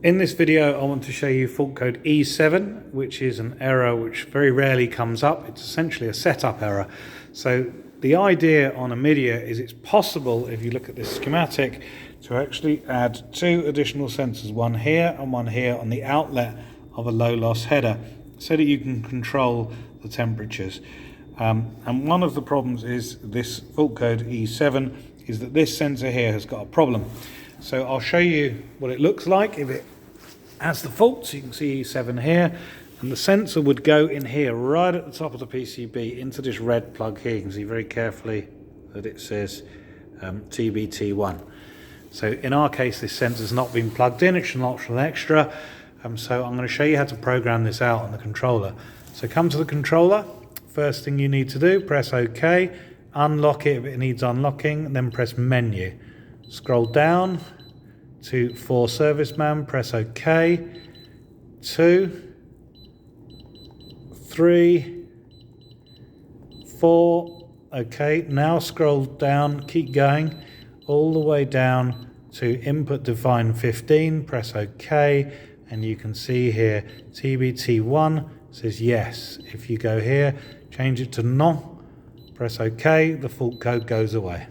In this video, I want to show you fault code E7, which is an error which very rarely comes up. It's essentially a setup error. So the idea on a Midea is it's possible, if you look at this schematic, to actually add two additional sensors, one here and one here on the outlet of a low loss header, so that you can control the temperatures. And one of the problems is this fault code E7 is that this sensor here has got a problem. So I'll show you what it looks like if it has the fault. So you can see E7 here, and the sensor would go in here right at the top of the PCB into this red plug here. You can see very carefully that it says TBT1. So in our case, this sensor's not been plugged in, it's an optional extra. So I'm going to show you how to program this out on the controller. So come to the controller. First thing you need to do, press OK, unlock it if it needs unlocking, and then press menu. Scroll down to for serviceman, press OK, 2, 3, 4, OK. Now scroll down, keep going, all the way down to input define 15, press OK, and you can see here TBT1 says yes. If you go here, change it to non, press OK, the fault code goes away.